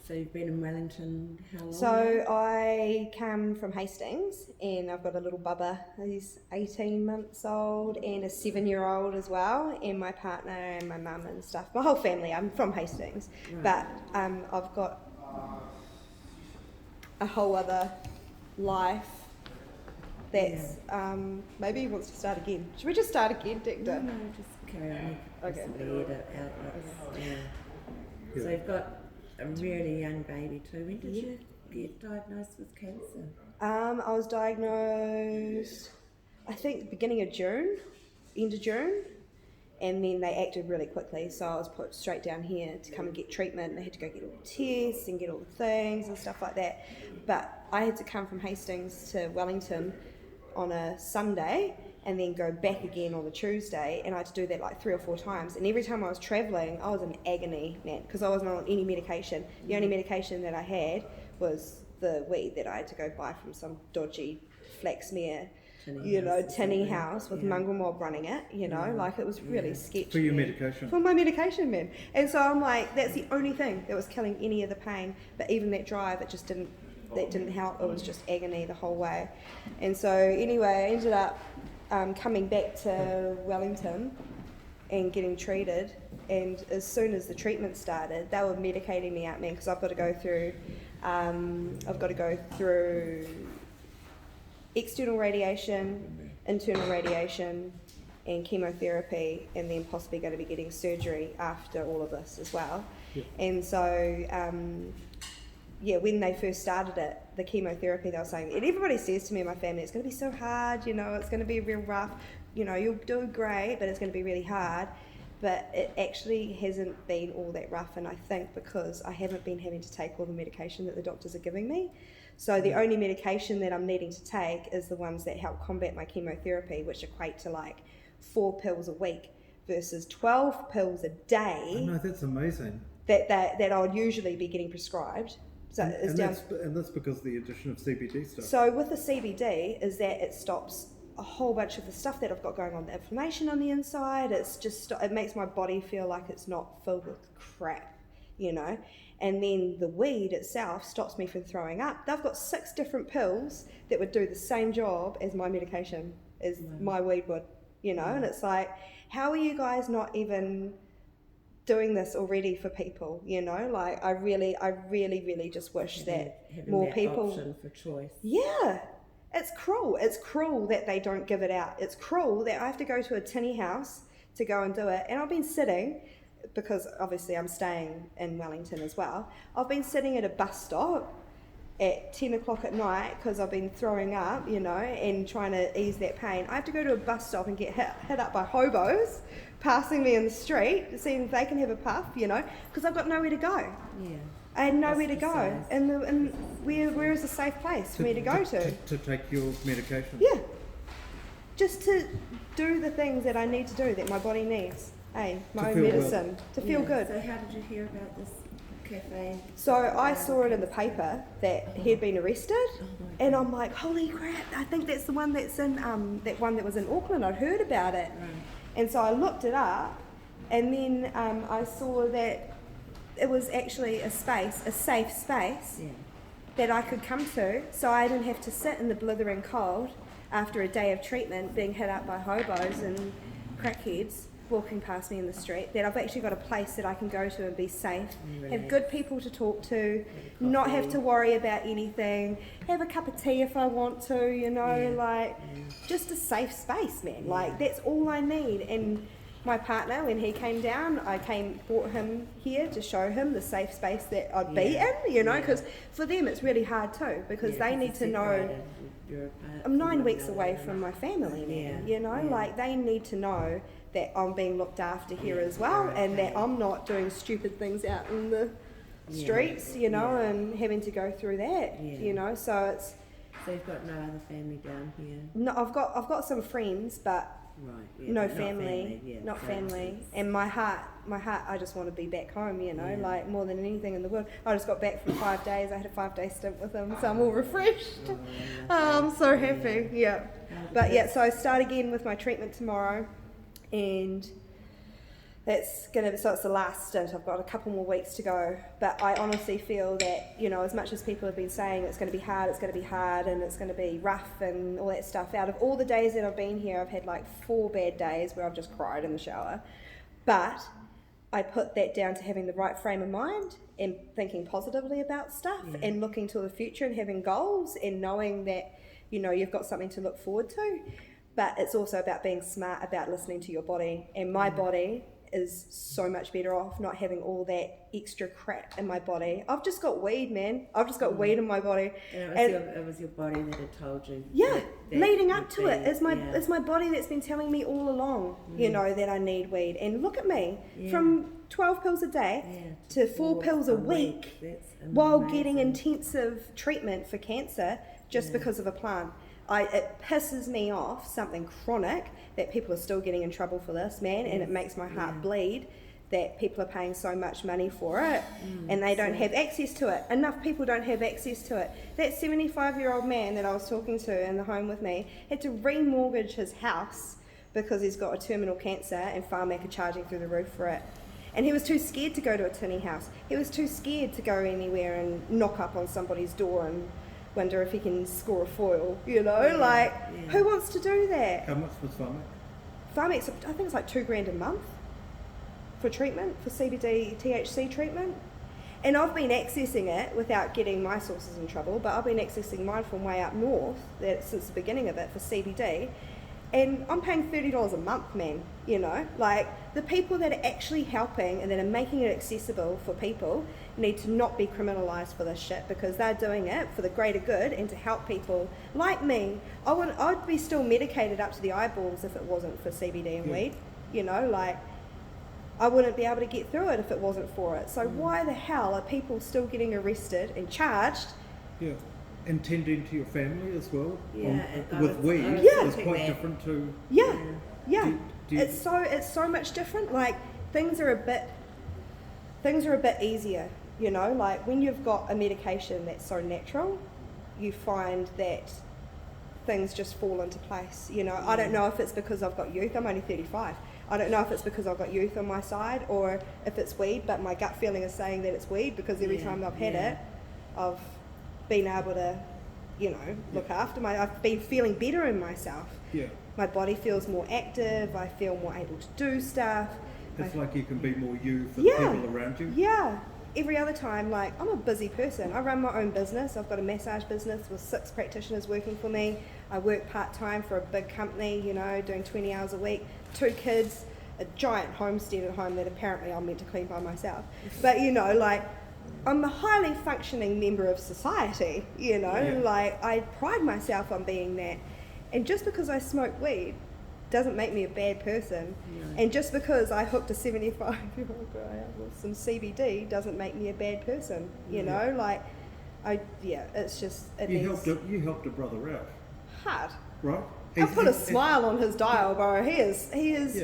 So you've been in Wellington how long? So I come from Hastings, and I've got a little bubba. He's 18 months old and a 7-year-old as well, and my partner and my mum and stuff. My whole family. I'm from Hastings, Right. but I've got a whole other life that's maybe he wants to start again. Should we just start again, Dictor? No, just carry on. Okay. Possibly edit out what's, yeah. So you've got a really young baby too. When did you get diagnosed with cancer? I was diagnosed, I think, beginning of June, end of June, and then they acted really quickly, so I was put straight down here to come and get treatment. They had to go get all the tests and get all the things and stuff like that, but I had to come from Hastings to Wellington on a Sunday and then go back again on the Tuesday, and I had to do that like 3 or 4 times, and every time I was travelling I was in agony, man, because I wasn't on any medication. The only medication that I had was the weed that I had to go buy from some dodgy Flaxmere tinny house with mongrel mob running it, like it was really sketchy. For your medication? For my medication, man. And so I'm like, that's the only thing that was killing any of the pain, but even that drive, it just didn't help. It was just agony the whole way. And so anyway, I ended up coming back to Wellington and getting treated, and as soon as the treatment started, they were medicating me out, man, because I've got to go through external radiation, internal radiation, and chemotherapy, and then possibly going to be getting surgery after all of this as well. Yeah. And so when they first started it, the chemotherapy, they were saying, and everybody says to me in my family, it's going to be so hard, it's going to be real rough, you'll do great, but it's going to be really hard. But it actually hasn't been all that rough, and I think because I haven't been having to take all the medication that the doctors are giving me. So the only medication that I'm needing to take is the ones that help combat my chemotherapy, which equate to like 4 pills a week versus 12 pills a day. Oh, no, that's amazing. That I would usually be getting prescribed. So and that's because of the addition of CBD stuff. So with the CBD is that it stops a whole bunch of the stuff that I've got going on, the inflammation on the inside. It makes my body feel like it's not filled with crap, And then the weed itself stops me from throwing up. They've got 6 different pills that would do the same job as my medication, as my weed would, And it's like, how are you guys not even doing this already for people, Like, I really just wish that more people... option for choice. Yeah. It's cruel. It's cruel that they don't give it out. It's cruel that I have to go to a tinny house to go and do it. And I've been sitting, because obviously I'm staying in Wellington as well, I've been sitting at a bus stop at 10 o'clock at night because I've been throwing up, and trying to ease that pain. I have to go to a bus stop and get hit up by hobos passing me in the street, seeing if they can have a puff, because I've got nowhere to go. Yeah. I had nowhere to go, and where is a safe place for me to go to? To take your medication? Yeah. Just to do the things that I need to do, that my body needs. My own medicine. Well. To feel good. So how did you hear about this cafe? So I saw it in the paper that he'd been arrested, and I'm like, holy crap, I think that's the one that's in, that one that was in Auckland. I'd heard about it. Right. And so I looked it up, and then I saw that it was actually a safe space that I could come to, so I didn't have to sit in the blithering cold after a day of treatment being hit up by hobos and crackheads walking past me in the street, that I've actually got a place that I can go to and be safe, have good people to talk to, not have to worry about anything, have a cup of tea if I want to, just a safe space, man. Yeah. Like, that's all I need. And my partner, when he came down, brought him here to show him the safe space that I'd be in, because for them it's really hard too, because they need to know I'm 9 weeks away from my family, man, like they need to know that I'm being looked after here as well, and that I'm not doing stupid things out in the streets, and having to go through that, so it's... So you've got no other family down here? No, I've got some friends, but no family, not family. And my heart, I just want to be back home, like more than anything in the world. I just got back from 5 days. I had a 5-day stint with him, so I'm all refreshed. I'm so happy, But so I start again with my treatment tomorrow, and So it's the last stint. I've got a couple more weeks to go, but I honestly feel that, you know, as much as people have been saying it's going to be hard, and it's going to be rough and all that stuff, out of all the days that I've been here, I've had like 4 bad days where I've just cried in the shower. But I put that down to having the right frame of mind and thinking positively about stuff and looking to the future and having goals and knowing that, you know, you've got something to look forward to. But it's also about being smart about listening to your body, and my body is so much better off not having all that extra crap in my body. I've just got weed, man. I've just got weed in my body. And it was your body that had told you. Yeah, that leading up to it. it's It's my body that's been telling me all along, you know, that I need weed. And look at me, from 12 pills a day to 4 pills a week while getting intensive treatment for cancer just because of a plant. It pisses me off, something chronic, that people are still getting in trouble for this, man, and it makes my heart bleed that people are paying so much money for it and they don't have access to it. Enough people don't have access to it. That 75-year-old man that I was talking to in the home with me had to remortgage his house because he's got a terminal cancer and Pharmac are charging through the roof for it. And he was too scared to go to a tinny house. He was too scared to go anywhere and knock up on somebody's door and wonder if he can score a foil, you know, who wants to do that? How much was Pharmac? Pharmac's, I think it's like $2,000 a month for treatment, for CBD THC treatment. And I've been accessing it without getting my sources in trouble, but I've been accessing mine from way up north since the beginning of it for CBD. And I'm paying $30 a month, man, you know, like the people that are actually helping and that are making it accessible for people need to not be criminalised for this shit, because they're doing it for the greater good and to help people like me. I'd be still medicated up to the eyeballs if it wasn't for CBD and weed, you know, like I wouldn't be able to get through it if it wasn't for it. So why the hell are people still getting arrested and charged? Yeah. And tending to your family as well. Yeah, with weed is quite different to. Yeah. Do you, It's so much different. Like things are a bit easier, you know. Like when you've got a medication that's so natural, you find that things just fall into place. You know, I don't know if it's because I've got youth. I'm only 35. I don't know if it's because I've got youth on my side or if it's weed. But my gut feeling is saying that it's weed, because every time I've had it, I've been able to, you know, look after I've been feeling better in myself. Yeah. My body feels more active, I feel more able to do stuff. It's like you can be more you for the people around you. Yeah. Every other time, like, I'm a busy person. I run my own business. I've got a massage business with 6 practitioners working for me. I work part-time for a big company, you know, doing 20 hours a week, 2 kids, a giant homestead at home that apparently I'm meant to clean by myself. But, you know, like, I'm a highly functioning member of society, you know, like I pride myself on being that. And just because I smoke weed doesn't make me a bad person. No. And just because I hooked a 75-year-old guy up with some CBD doesn't make me a bad person, you know, like it's just, You helped a brother out. Hard. Right? I put a smile on his dial, bro. He is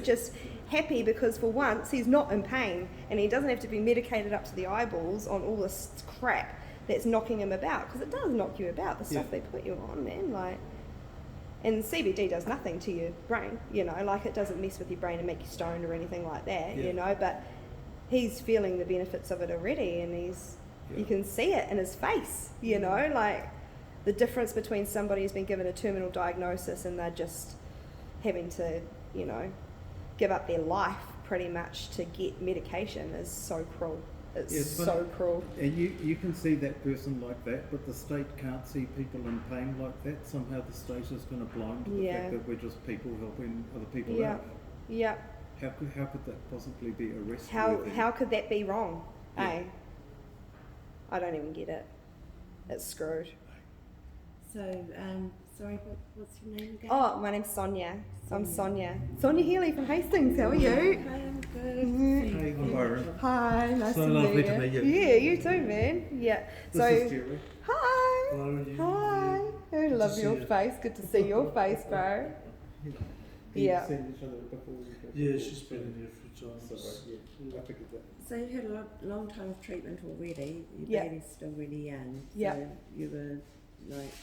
just happy because for once he's not in pain and he doesn't have to be medicated up to the eyeballs on all this crap that's knocking him about, because it does knock you about, the stuff they put you on, man. Like, and CBD does nothing to your brain, you know, like it doesn't mess with your brain and make you stoned or anything like that, you know, but he's feeling the benefits of it already, and you can see it in his face, you know, like the difference between somebody who's been given a terminal diagnosis and they're just having to, you know, give up their life pretty much to get medication is so cruel. It's so cruel. And you can see that person like that, but the state can't see people in pain like that. Somehow the state is going to blind to the fact that we're just people helping other people out. Yeah. How could that possibly be a rescue? How could that be wrong? I don't even get it. It's screwed. So, sorry, what's your name again? Oh, my name's Sonya. I'm Sonya. Sonya Healy from Hastings. How are you? Hi, I'm good. Hey, I'm Byron. Hi, nice So to lovely meet to you. meet you. Yeah, you too, man. Yeah. This is Jerry. Hi. Hello. Hi. I love your face. Good to see your face, bro. Yeah. Seen each other before we got Yeah, she's been in here a few times. I figured that. So you had a long time of treatment already. Your baby's still really young. So you were like,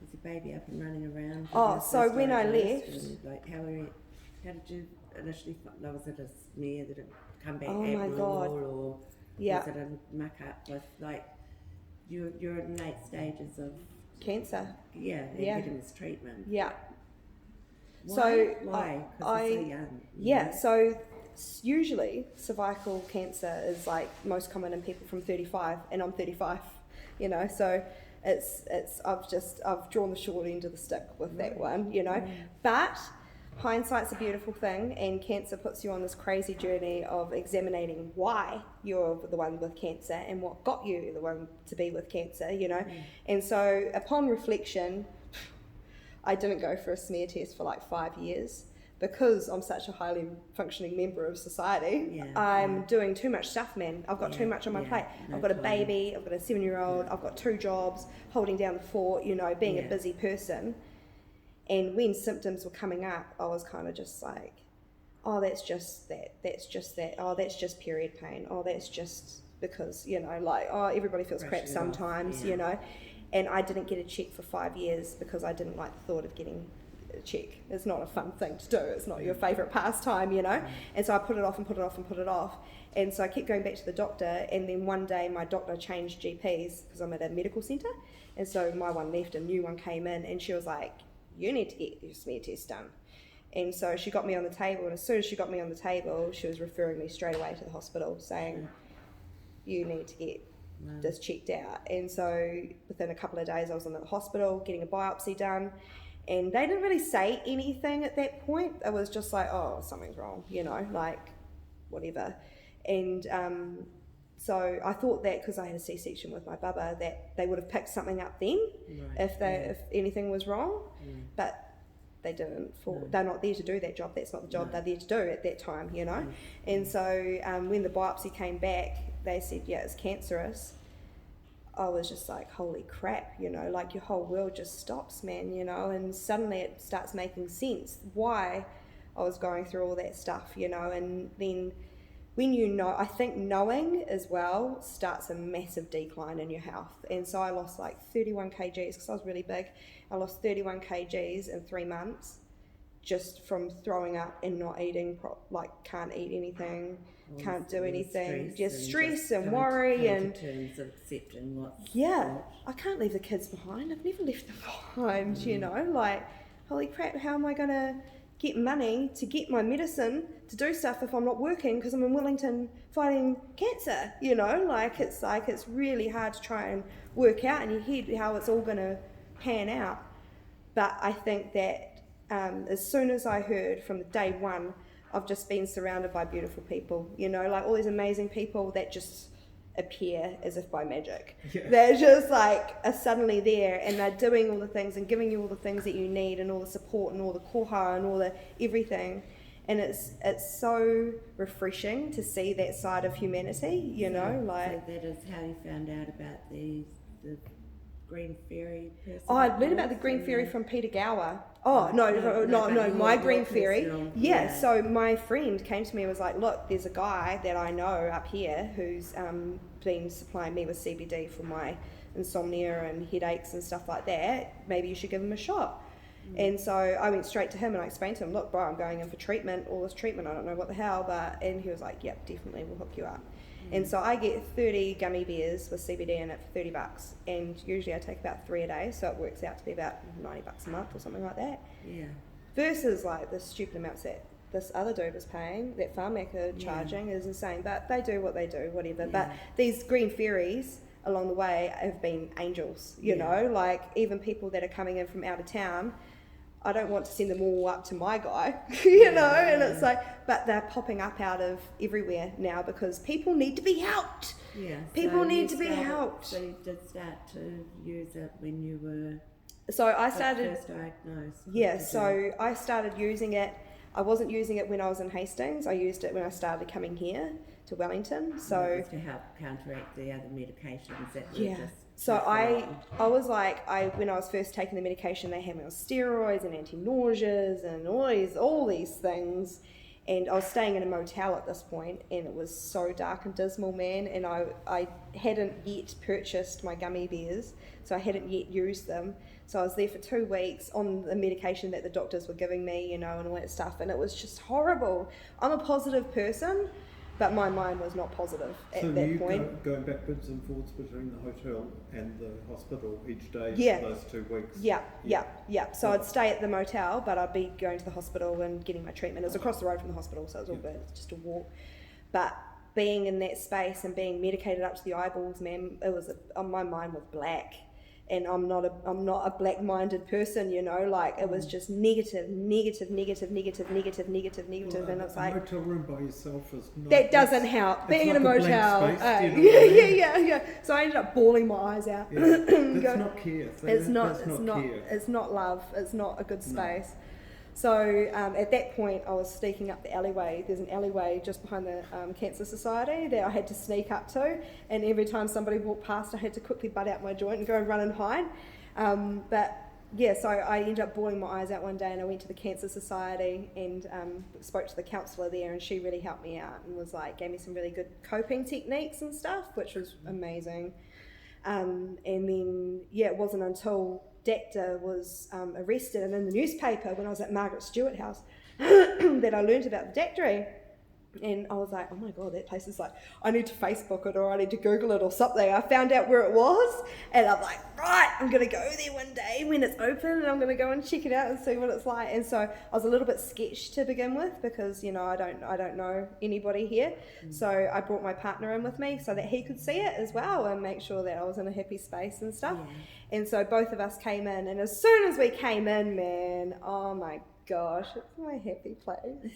was your baby up and running around? Oh, so when I left, and, like, how did you initially thought, was it a smear that had come back Oh my God. abnormal, or Yeah. was it a muck up with, like, you're in late stages of Cancer. and Yeah. getting this treatment. Yeah. Why? So Why? Because it's so young. Yeah, so usually cervical cancer is like most common in people from 35, and I'm 35, you know, so I've drawn the short end of the stick with that one, you know, but hindsight's a beautiful thing, and cancer puts you on this crazy journey of examining why you're the one with cancer and what got you the one to be with cancer, you know, and so upon reflection, I didn't go for a smear test for like 5 years because I'm such a highly functioning member of society. I'm doing too much stuff, man. I've got too much on my plate. I've got a baby, I've got a 7-year-old, I've got 2 jobs, holding down the fort, you know, being a busy person. And when symptoms were coming up, I was kind of just like, oh, that's just that, oh, that's just period pain, oh, that's just because, you know, like, oh, everybody feels crap sometimes, you know. And I didn't get a check for 5 years because I didn't like the thought of getting a check. It's not a fun thing to do. It's not your favourite pastime, you know. And so I put it off and put it off and put it off. And so I kept going back to the doctor, and then one day my doctor changed GPs because I'm at a medical centre. And so my one left, a new one came in, and she was like, you need to get your smear test done. And so she got me on the table, and as soon as she got me on the table, she was referring me straight away to the hospital saying, you need to get this checked out. And so within a couple of days I was in the hospital getting a biopsy done, and they didn't really say anything at that point. It was just like, oh, something's wrong, you know, like whatever. And so I thought that because I had a C-section with my bubba that they would have picked something up then if anything was wrong, but they didn't. They're not there to do that job. That's not the job they're there to do at that time, you know. And so when the biopsy came back, they said, yeah, it's cancerous. I was just like, holy crap, you know, like your whole world just stops, man, you know, and suddenly it starts making sense why I was going through all that stuff, you know. And then when you know, I think knowing as well starts a massive decline in your health. And so I lost like 31 kgs because I was really big. I lost 31 kgs in 3 months just from throwing up and not eating, like can't eat anything, can't do anything, just stress and worry and terms of accepting what's I can't leave the kids behind. I've never left them behind, you know, like holy crap, how am I gonna get money to get my medicine to do stuff if I'm not working because I'm in Wellington fighting cancer, you know, like it's really hard to try and work out in your head how it's all gonna pan out. But I think that as soon as I heard from the day one, I've just been surrounded by beautiful people, you know, like all these amazing people that just appear as if by magic. They're just like are suddenly there, and they're doing all the things and giving you all the things that you need and all the support and all the koha and all the everything. And it's so refreshing to see that side of humanity, you know, like. So that is how you found out about the green fairy person. Oh, I learned about the green fairy from Peter Gower. Oh, no, my green fairy. Yeah, so my friend came to me and was like, look, there's a guy that I know up here who's been supplying me with CBD for my insomnia and headaches and stuff like that. Maybe you should give him a shot. And so I went straight to him and I explained to him, look, bro, I'm going in for treatment, all this treatment, I don't know what the hell, and he was like, yep, definitely, we'll hook you up. And so I get 30 gummy bears with CBD in it for $30, and usually I take about 3 a day, so it works out to be about $90 a month or something like that. Yeah. Versus like the stupid amounts that this other dude is paying, that Pharmac charging is insane. But they do what they do, whatever. Yeah. But these green fairies along the way have been angels, you know, like even people that are coming in from out of town, I don't want to send them all up to my guy, you know, and it's like, but they're popping up out of everywhere now because people need to be helped. Yeah. People need to be helped. So you did start to use it when you were first diagnosed. Yeah, so I started using it. I wasn't using it when I was in Hastings. I used it when I started coming here to Wellington. So to help counteract the other medications that were just. So I was like, when I was first taking the medication, they had me on steroids and anti-nauseas and all these things. And I was staying in a motel at this point, and it was so dark and dismal, man. And I hadn't yet purchased my gummy bears, so I hadn't yet used them. So I was there for 2 weeks on the medication that the doctors were giving me, and all that stuff. And it was just horrible. I'm a positive person, but my mind was not positive at so that point. So going backwards and forwards between the hotel and the hospital each day for those 2 weeks? Yeah. So I'd stay at the motel, but I'd be going to the hospital and getting my treatment. It was across the road from the hospital, so it was all good. It's just a walk. But being in that space and being medicated up to the eyeballs, man, it was my mind was black. And I'm not a black-minded person, like it was just negative, and it's like a motel room by yourself is not, that doesn't help. Being in a motel, space, yeah. So I ended up bawling my eyes out. Yeah, that's not care. It's not care. It's not love. It's not a good space. No. So at that point, I was sneaking up the alleyway. There's an alleyway just behind the Cancer Society that I had to sneak up to, and every time somebody walked past, I had to quickly butt out my joint and go and run and hide. So I ended up bawling my eyes out one day, and I went to the Cancer Society and spoke to the counsellor there, and she really helped me out and was like, gave me some really good coping techniques and stuff, which was amazing. And then, it wasn't until Dacta was arrested and in the newspaper when I was at Margaret Stewart House that I learned about the Dactory. And I was like, oh my God, that place is like, I need to Facebook it or I need to Google it or something. I found out where it was, and I'm like, right, I'm going to go there one day when it's open, and I'm going to go and check it out and see what it's like. And so I was a little bit sketched to begin with because, I don't know anybody here. So I brought my partner in with me so that he could see it as well and make sure that I was in a happy space and stuff. Yeah. And so both of us came in, and as soon as we came in, man, oh my gosh, it's my happy place.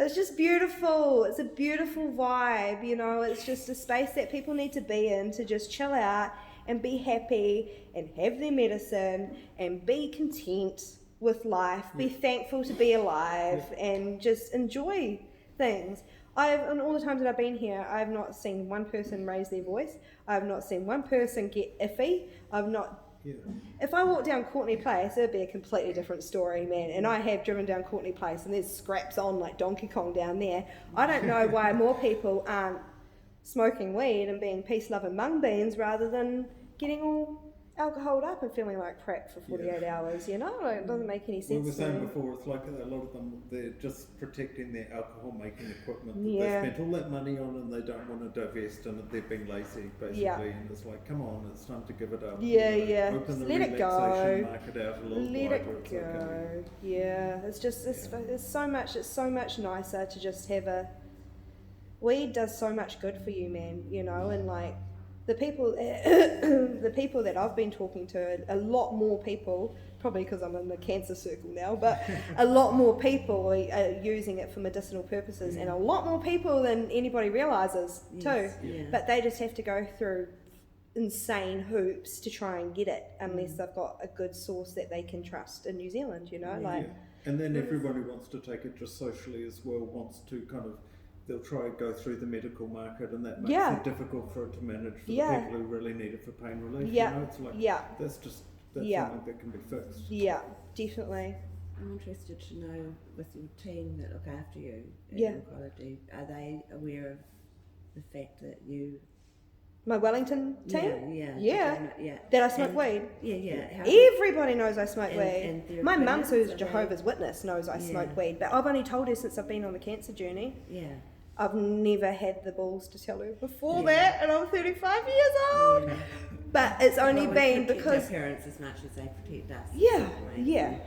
It's just beautiful. It's a beautiful vibe, It's just a space that people need to be in to just chill out and be happy and have their medicine and be content with life, be thankful to be alive and just enjoy things. In all the times that I've been here, I have not seen one person raise their voice. I have not seen one person get iffy. If I walk down Courtney Place, it would be a completely different story, man. And I have driven down Courtney Place, and there's scraps on like Donkey Kong down there. I don't know why more people aren't smoking weed and being peace-loving mung beans rather than getting all alcoholed up and feeling like crap for 48 hours, It doesn't make any sense. We were saying before, it's like a lot of them, they're just protecting their alcohol-making equipment that they spent all that money on, and they don't want to divest, and they've been lazy, basically. And it's like, come on, it's time to give it up. Open the relaxation market out a little wider. Let it go. It's just, it's so much nicer to just have weed does so much good for you, man, and like, the people that I've been talking to, a lot more people, probably because I'm in the cancer circle now, but a lot more people are using it for medicinal purposes, and a lot more people than anybody realises too. But they just have to go through insane hoops to try and get it, unless they've got a good source that they can trust in New Zealand, And then everyone who wants to take it just socially as well wants to kind of, they'll try and go through the medical market, and that makes it difficult for it to manage for the people who really need it for pain relief. It's like, that's something that can be fixed. Yeah, definitely. I'm interested to know, with your team that look after you in oncology, are they aware of the fact that you... My Wellington team? Yeah. That I smoke weed? Yeah. Everybody knows I smoke weed. My mum, who's a Jehovah's Witness, knows I smoke weed, but I've only told her since I've been on the cancer journey. I've never had the balls to tell her before that, and I'm 35 years old. But it's only been because our parents as much as they protect us.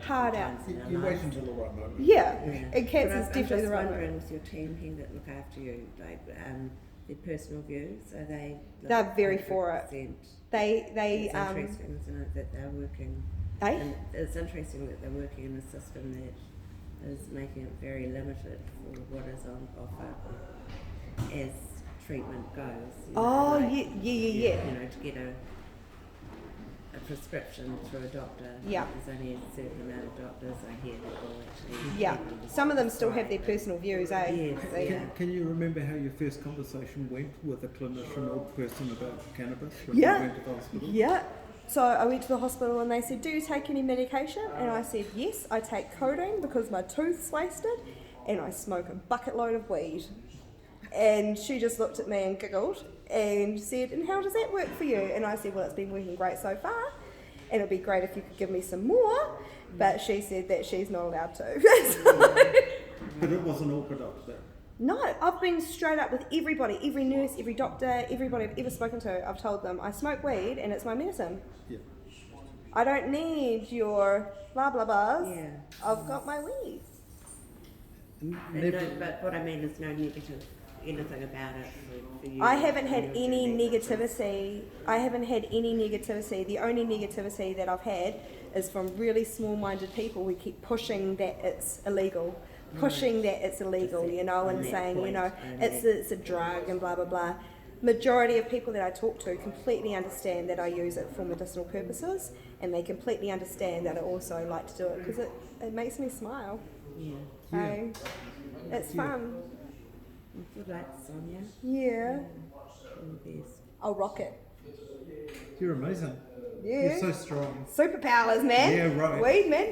Hard out. You wait until the right moment. And cancer's definitely the right moment. I'm just wondering, with your team here that look after you, like their personal views, are they? They're very for it. They it's interesting, isn't it, that they're working. And it's interesting that they're working in a system that is making it very limited for what is on offer as treatment goes. To get a prescription through a doctor. There's only a certain amount of doctors I hear that will actually. Some of them still have their personal views, Can you remember how your first conversation went with a clinician or person about cannabis when you went to the hospital? So I went to the hospital and they said, do you take any medication? And I said, yes, I take codeine because my tooth's wasted. and I smoke a bucket load of weed. And she just looked at me and giggled and said, and how does that work for you? And I said, well, it's been working great so far, and it'd be great if you could give me some more. But she said that she's not allowed to. But it wasn't awkward after that. No, I've been straight up with everybody, every nurse, every doctor, everybody I've ever spoken to. I've told them I smoke weed and it's my medicine. Yeah. I don't need your blah blah blahs. Yeah. I've got my weed. But what I mean is no negative anything about it for you. I haven't had any negativity. I haven't had any negativity. The only negativity that I've had is from really small-minded people who keep pushing that it's illegal. Pushing that it's illegal, you know, and saying, you know, it's a drug and blah blah blah. Majority of people that I talk to completely understand that I use it for medicinal purposes, and they completely understand that I also like to do it because it makes me smile. Yeah. So it's fun. Good luck, Sonya. Yeah. All the best. I'll rock it. You're amazing. Yeah. You're so strong. Superpowers, man. Yeah, right. Weed, man.